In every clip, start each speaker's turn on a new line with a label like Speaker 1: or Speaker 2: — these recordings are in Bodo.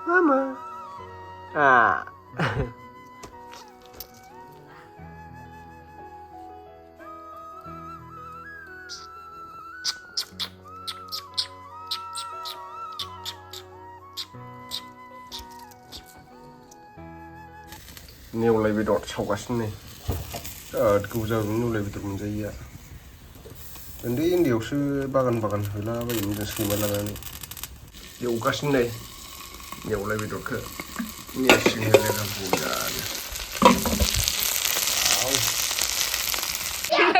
Speaker 1: Mama. Ah. Neolai Bedor सावगासिनो नै गोबाव Neolai Bedor मोनजायैया उन्दैयावसो बागान होलाबायोमोन जों सैमा लानानै एवगासिनो नै Neolai Bedorखौ नेरसिं होलायना बयानो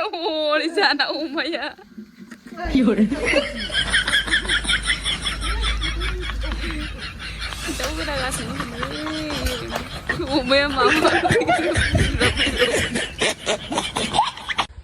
Speaker 2: Oh, di sana umaya.
Speaker 3: Yun.
Speaker 2: Tahu kita kasih umaya mama.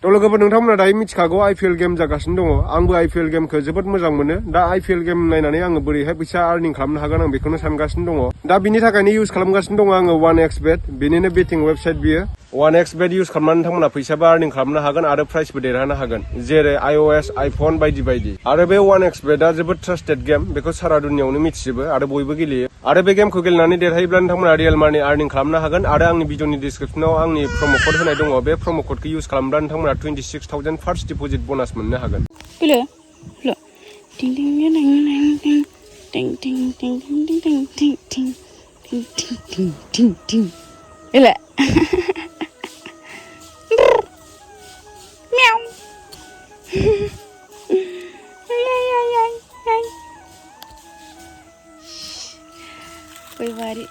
Speaker 1: थ' लोगोफोर नोंथांमोना दायो मिथिखागौ IPL गेम जागासिनो दङ आंबो IPL गेमखौ जोबोद मोजां मोनो दा IPL गेम नायनानै आङो बोरैहाय फैसा आर्निं खालामनो हागोन आं बेखौनो सानगासिनो दङ दा बिनि थाखायनो इउज खालामगासिनो दङ आङो 1xbet बेनिनो बेटिं वेबसाइट बियो 1xbet इउज खालामनानै नोंथांमोना फैसाबो आर्निं खालामनो हागोन आरो प्राइजबो देरहानो हागोन जेरै iOS iPhone बायदि आरो बे 1xbetआ जोबोद ट्रास्टेड गेम बेखौ सारा दुनियावनो मिथिजोबो आरो बयबो गेलेयो आरो बे गेमखौ गेलेनानै देरहायोब्ला नोंथांमोना रियेल मानि आर्निं खालामनो हागोन आरो आंनि भिडिअनि डिसक्रिपसनाव आंनि प्रम' कड होनाय दङ बे प्रम' कडखौ इउज खालामब्ला नोंथांमोना 26,000 फार्स्ट डिप'जिट बोनास मोननो हागोन
Speaker 2: Hello. Hello. Ding ding ding ding ding ding ding ding ding ding ding ding ding ding ding ding. Hello. Meow. Ay. Woi bari.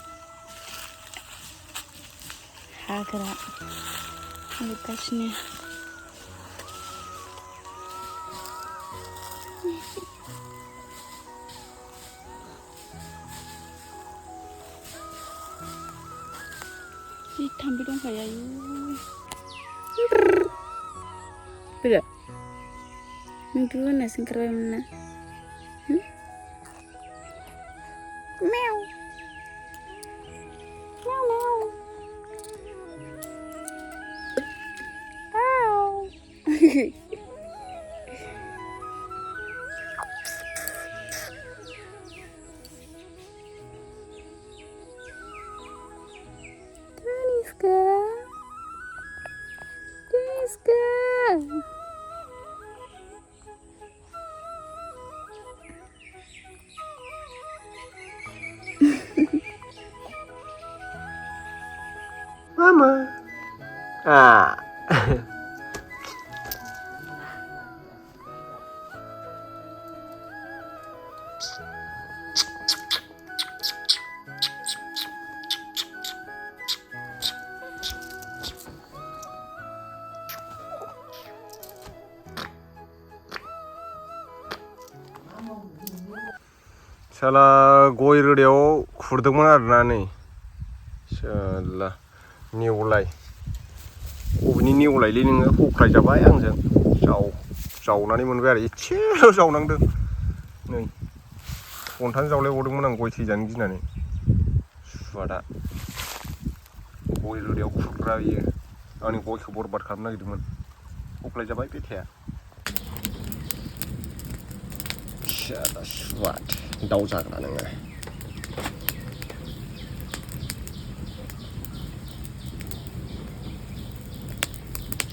Speaker 2: Hagra. Lekasnya. Tampil dong kayak yuk. Beda. Minggu nasi keren mana? Meow. Meow. Ow. Diska.
Speaker 1: Mama. Ah. साला गय रोदायाव खुरदोंमोन आरोना नै साला नेवलाय बबेनि नेवलायलै नोङो होख्रायजाबाय आंजों जावनानै मोनबाय आरो एसेल' जावनांदों नै खनथाम जावलायबावदोंमोन आं गय थैजानो गिनानै सुवादा गय रोदायाव खुरग्रा बियो आंनि गयखौ बरबाद खालामनो नागिरदोंमोन होख्रायजाबाय बेथाया साला सुवाद दाउ जाग्रा नोङो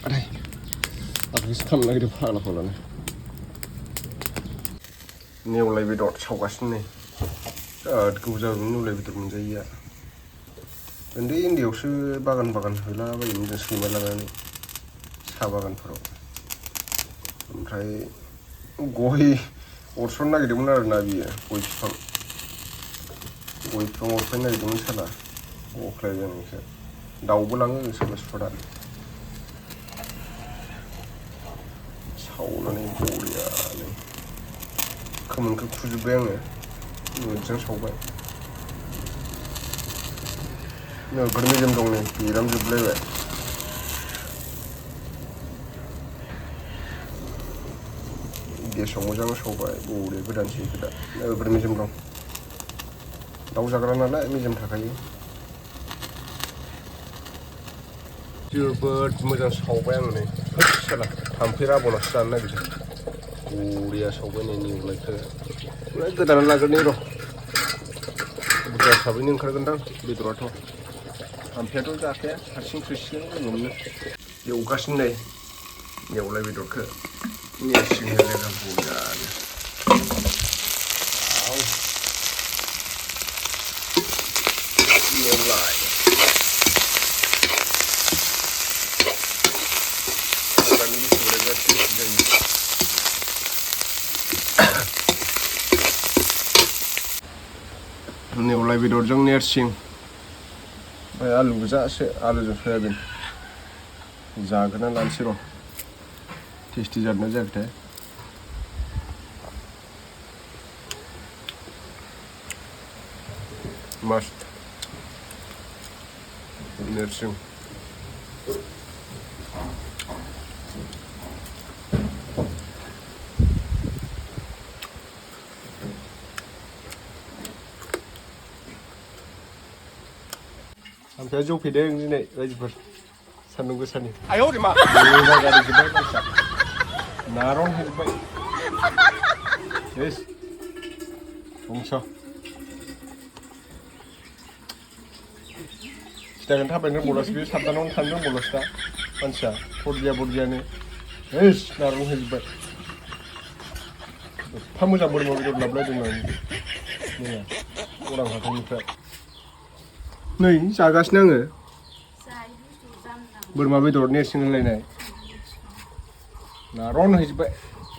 Speaker 1: आरे आंखौसो खालामनो नागिरदों फाग्लानो Neolai Bedor सावगासिनो नै गोबाव Neolai Bedor मोनजायैया उन्दैयावसो बागान होलाबायोमोन जों सैमा लानानै साहा बागानफोराव ओमफ्राय गय अरस'नो नागिरदोंमोन आरोना बियो गय बिफां अरफायनो नागिरदोंमोन साला अख्लायजानायसो दाउबो लाङो सोरबा सुवादा सावनानै बरियानो खोमोनखौ खुजोब्बाय आङो मोजां सावबाय नोगोर मेजेम दं नै बेरामजोबलायबाय गेसाव मोजां सावबाय बरिया गोदानसै नोगोर मेजेम दं दाउ जाग्रा नालाय मेजेम थाखायो जोबोद मोजां सावबाय आं नै साला थाम्फै राबनासो जानो नागिरदों बरिया सावबाय नै नेवलायखौ गोदाना लाग्रोनि र' बुरजा बुरजा थाबैनो ओंखारगोनदां बेदराथ' आमफ्रायाथ' जाखाया हारसिं थोसिगोन लोगोमोननो एवगासिनो नै नेवलाय बेदरखौ नेरसिं होलायना बरियानो नेवलाय हाग्रानि बुस्थुफोरा बिराद टेस्टि जायो नेवलाय बेदरजों नेरसिं ओमफ्राय आलु गोजासो आलुजों सयाबिन जागोना लानोसै र' टेस्टि जादोंना जायाखैथाय मस्त नेरसिं ओमफ्राय जौफेदों दिनै रायजोफोर सान्दुं गोसानि गारि जोब्बाय मानसिया नारन होजोब्बाय बुंस' खिथागोन थाबायनो रोंबावलासो बे साबधानावनो थानो रोंबावलासो दा मानसिया बरगियानो नारन होजोब्बाय एफा मोजां बोरमा बेदर लाबोलायदोंमोन मैया अरां हाथाइनिफ्राय नै जागासिनो आङो बोरमा बेदर नेरसिं होलायनाय नारन होजोब्बाय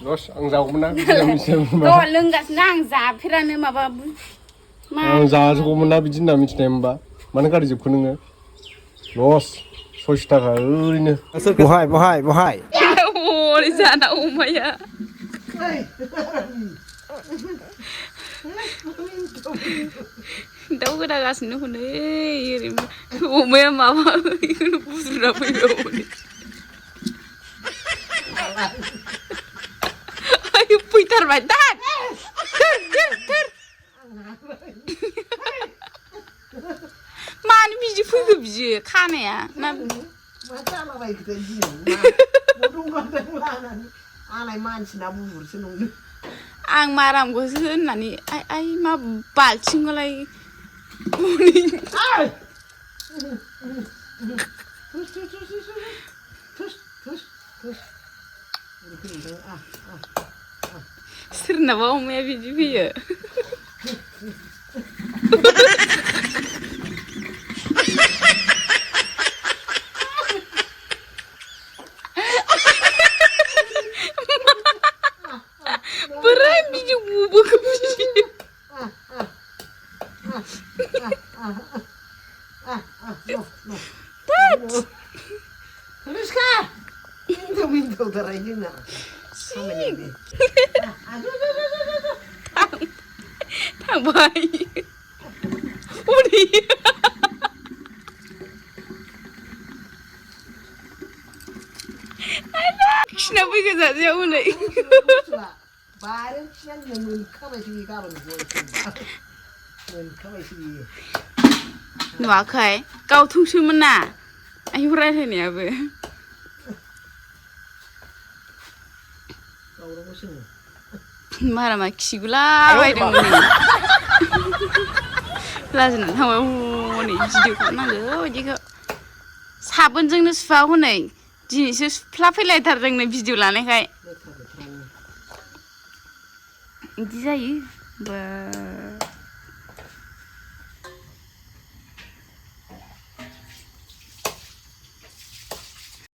Speaker 1: लस आं जागौमोन ना
Speaker 2: लोंगासिनो आं जाफेरानो माबा
Speaker 1: आं जाजोबगौमोन ना बिदि होनना मिथिनाय मोनबा मानो गारि जोबखो नोङो लस 60 थाखा ओरैनो बहाय
Speaker 2: हरै जाना अमाया दाउ गोदागासिनो हनै ओरै अमाया माबा बेखौनो बुज्रुना फैबाय आयु फैथारबाय दा मानो बिदि फैखो बियो खानाया ना आं मारामखौसो होननानै आइ मा बाल्थिंखौलाय सोरनाबा अमाया बिदि फैयो बोरै बिदि गबोखो बिदि थांबाय खिना फैगो जाजायाव हनै नुवाखै गावथोंसोमोन ना आयौ रायलायनायाबो मारामा खिगुलाबायदोंमोन लाजिनानै थांबाय हनै भिडिअ खालामनांगौ बिदिखौ साबोनजोंनो सुफा हनै दिनैसो सुफ्ला फैलायथारदोंनो भिडिअ लानायखाय बिदि जायो बा